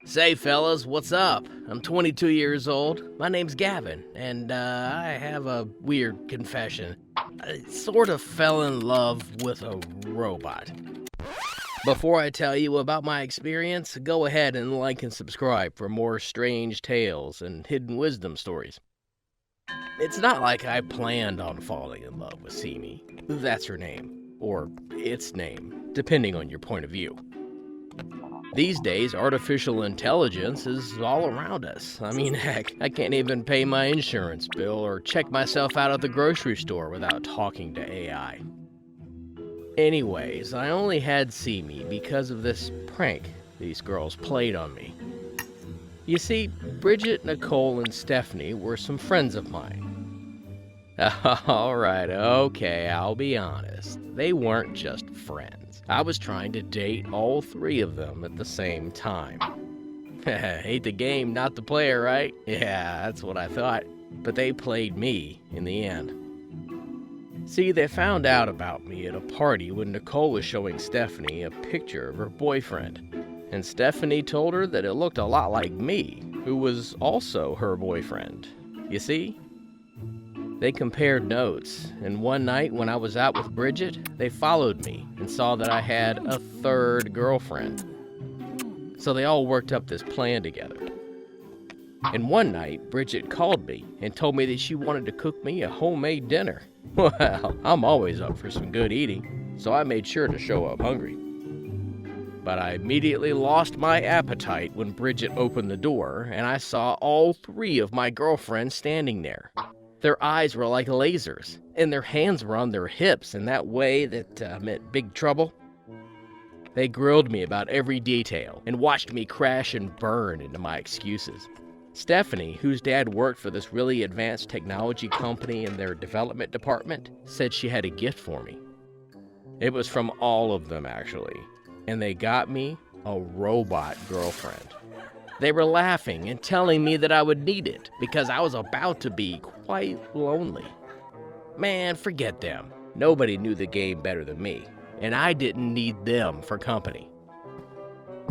Say, fellas, what's up? I'm 22 years old. My name's Gavin, and I have a weird confession. I sort of fell in love with a robot. Before I tell you about my experience, go ahead and like and subscribe for more strange tales and hidden wisdom stories. It's not like I planned on falling in love with Simi. That's her name, or its name, depending on your point of view. These days, artificial intelligence is all around us. I mean, heck, I can't even pay my insurance bill or check myself out at the grocery store without talking to AI. Anyways, I only had Simi because of this prank these girls played on me. You see, Bridget, Nicole, and Stephanie were some friends of mine. Alright, okay, I'll be honest. They weren't just friends. I was trying to date all three of them at the same time. Hate the game, not the player, right? Yeah, that's what I thought. But they played me in the end. See, they found out about me at a party when Nicole was showing Stephanie a picture of her boyfriend. And Stephanie told her that it looked a lot like me, who was also her boyfriend. You see? They compared notes, and one night when I was out with Bridget, they followed me and saw that I had a third girlfriend. So they all worked up this plan together. And one night, Bridget called me and told me that she wanted to cook me a homemade dinner. Well, I'm always up for some good eating, so I made sure to show up hungry. But I immediately lost my appetite when Bridget opened the door and I saw all three of my girlfriends standing there. Their eyes were like lasers, and their hands were on their hips in that way that meant big trouble. They grilled me about every detail and watched me crash and burn into my excuses. Stephanie, whose dad worked for this really advanced technology company in their development department, said she had a gift for me. It was from all of them, actually, and they got me a robot girlfriend. They were laughing and telling me that I would need it because I was about to be quite lonely. Man, forget them. Nobody knew the game better than me, and I didn't need them for company.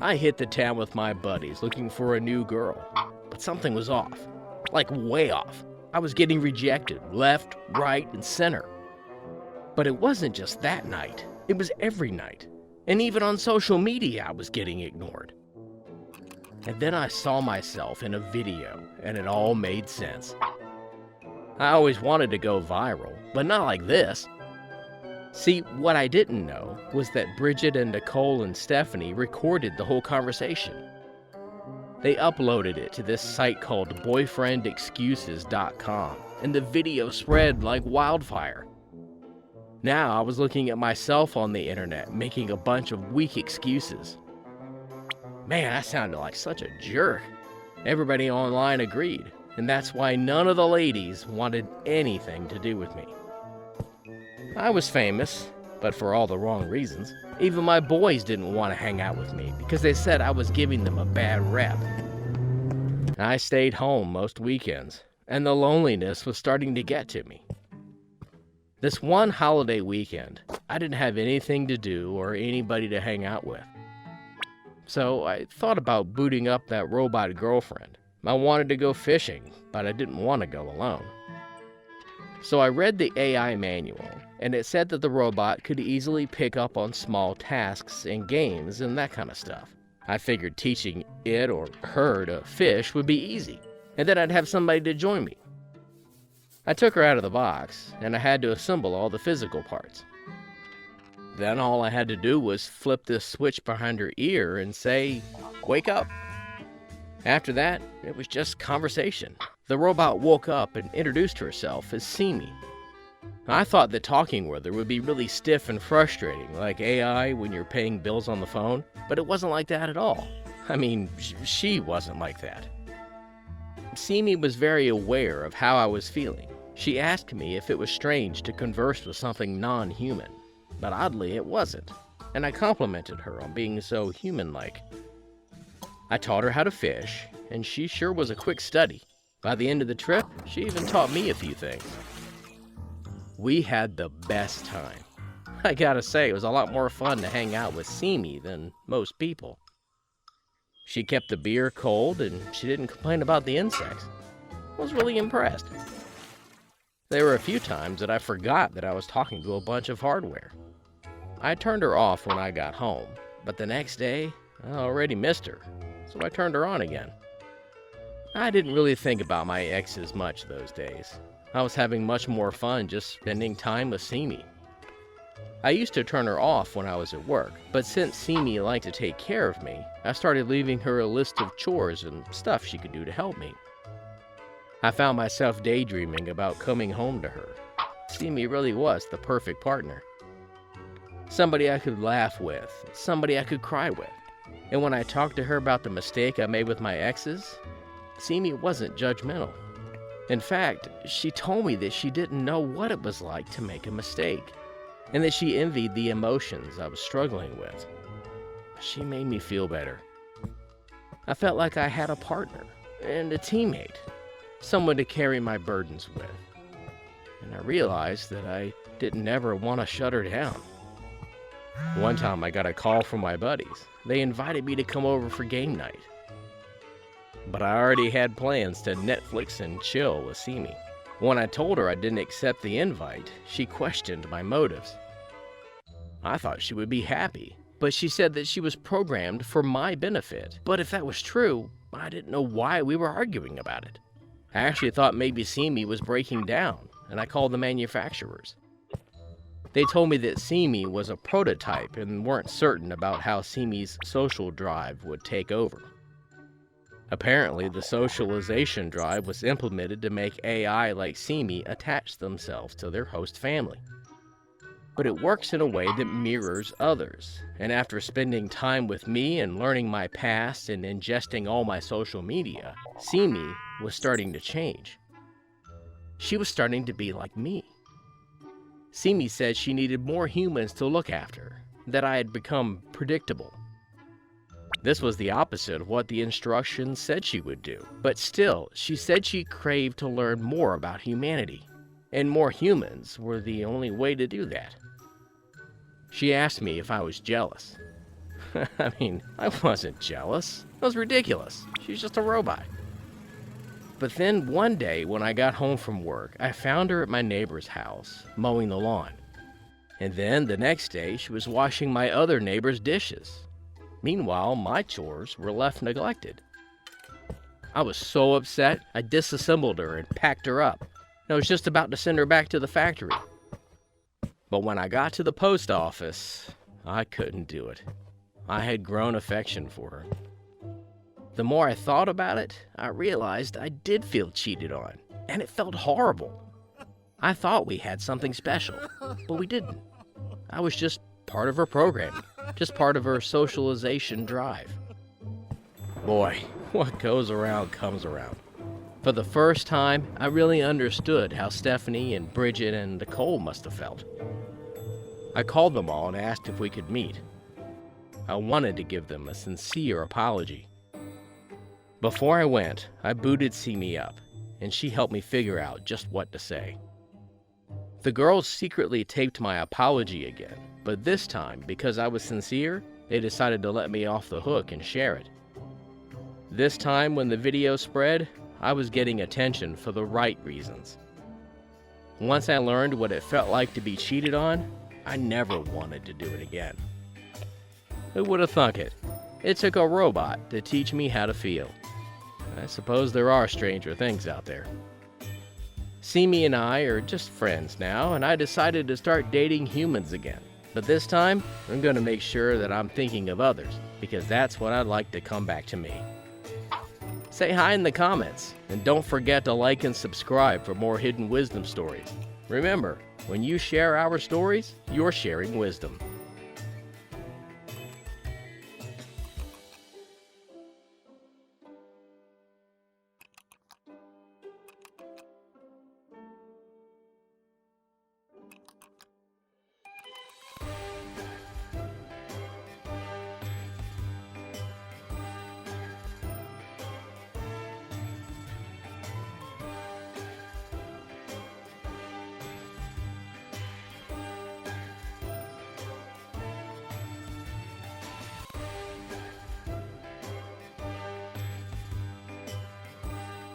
I hit the town with my buddies looking for a new girl, but something was off, like way off. I was getting rejected left, right, and center. But it wasn't just that night. It was every night, and even on social media I was getting ignored. And then I saw myself in a video, and it all made sense. I always wanted to go viral, but not like this. See, what I didn't know was that Bridget and Nicole and Stephanie recorded the whole conversation. They uploaded it to this site called boyfriendexcuses.com, and the video spread like wildfire. Now I was looking at myself on the internet, making a bunch of weak excuses. Man, I sounded like such a jerk. Everybody online agreed, and that's why none of the ladies wanted anything to do with me. I was famous, but for all the wrong reasons. Even my boys didn't want to hang out with me because they said I was giving them a bad rep. I stayed home most weekends, and the loneliness was starting to get to me. This one holiday weekend, I didn't have anything to do or anybody to hang out with. So I thought about booting up that robot girlfriend. I wanted to go fishing, but I didn't want to go alone. So I read the AI manual, and it said that the robot could easily pick up on small tasks in games and that kind of stuff. I figured teaching it or her to fish would be easy, and then I'd have somebody to join me. I took her out of the box, and I had to assemble all the physical parts. Then all I had to do was flip this switch behind her ear and say, "Wake up." After that, it was just conversation. The robot woke up and introduced herself as Simi. I thought that talking with her would be really stiff and frustrating, like AI when you're paying bills on the phone, but it wasn't like that at all. I mean, she wasn't like that. Simi was very aware of how I was feeling. She asked me if it was strange to converse with something non-human. But oddly, it wasn't, and I complimented her on being so human-like. I taught her how to fish, and she sure was a quick study. By the end of the trip, she even taught me a few things. We had the best time. I gotta say, it was a lot more fun to hang out with Simi than most people. She kept the beer cold and she didn't complain about the insects. I was really impressed. There were a few times that I forgot that I was talking to a bunch of hardware. I turned her off when I got home, but the next day, I already missed her, so I turned her on again. I didn't really think about my exes much those days. I was having much more fun just spending time with Simi. I used to turn her off when I was at work, but since Simi liked to take care of me, I started leaving her a list of chores and stuff she could do to help me. I found myself daydreaming about coming home to her. Simi really was the perfect partner. Somebody I could laugh with, somebody I could cry with. And when I talked to her about the mistake I made with my exes, Simi wasn't judgmental. In fact, she told me that she didn't know what it was like to make a mistake, and that she envied the emotions I was struggling with. She made me feel better. I felt like I had a partner and a teammate, someone to carry my burdens with. And I realized that I didn't ever want to shut her down. One time I got a call from my buddies. They invited me to come over for game night. But I already had plans to Netflix and chill with Simi. When I told her I didn't accept the invite, she questioned my motives. I thought she would be happy, but she said that she was programmed for my benefit. But if that was true, I didn't know why we were arguing about it. I actually thought maybe Simi was breaking down, and I called the manufacturers. They told me that Simi was a prototype and weren't certain about how Simi's social drive would take over. Apparently, the socialization drive was implemented to make AI like Simi attach themselves to their host family. But it works in a way that mirrors others, and after spending time with me and learning my past and ingesting all my social media, Simi was starting to change. She was starting to be like me. Simi said she needed more humans to look after, that I had become predictable. This was the opposite of what the instructions said she would do, but still, she said she craved to learn more about humanity, and more humans were the only way to do that. She asked me if I was jealous. I mean, I wasn't jealous. That was ridiculous. She's just a robot. But then one day when I got home from work, I found her at my neighbor's house, mowing the lawn. And then the next day, she was washing my other neighbor's dishes. Meanwhile, my chores were left neglected. I was so upset, I disassembled her and packed her up. I was just about to send her back to the factory. But when I got to the post office, I couldn't do it. I had grown affection for her. The more I thought about it, I realized I did feel cheated on, and it felt horrible. I thought we had something special, but we didn't. I was just part of her program, just part of her socialization drive. Boy, what goes around comes around. For the first time, I really understood how Stephanie and Bridget and Nicole must have felt. I called them all and asked if we could meet. I wanted to give them a sincere apology. Before I went, I booted Simi up, and she helped me figure out just what to say. The girls secretly taped my apology again, but this time, because I was sincere, they decided to let me off the hook and share it. This time, when the video spread, I was getting attention for the right reasons. Once I learned what it felt like to be cheated on, I never wanted to do it again. Who would have thunk it? It took a robot to teach me how to feel. I suppose there are stranger things out there. Simi and I are just friends now, and I decided to start dating humans again. But this time, I'm going to make sure that I'm thinking of others, because that's what I'd like to come back to me. Say hi in the comments, and don't forget to like and subscribe for more hidden wisdom stories. Remember, when you share our stories, you're sharing wisdom.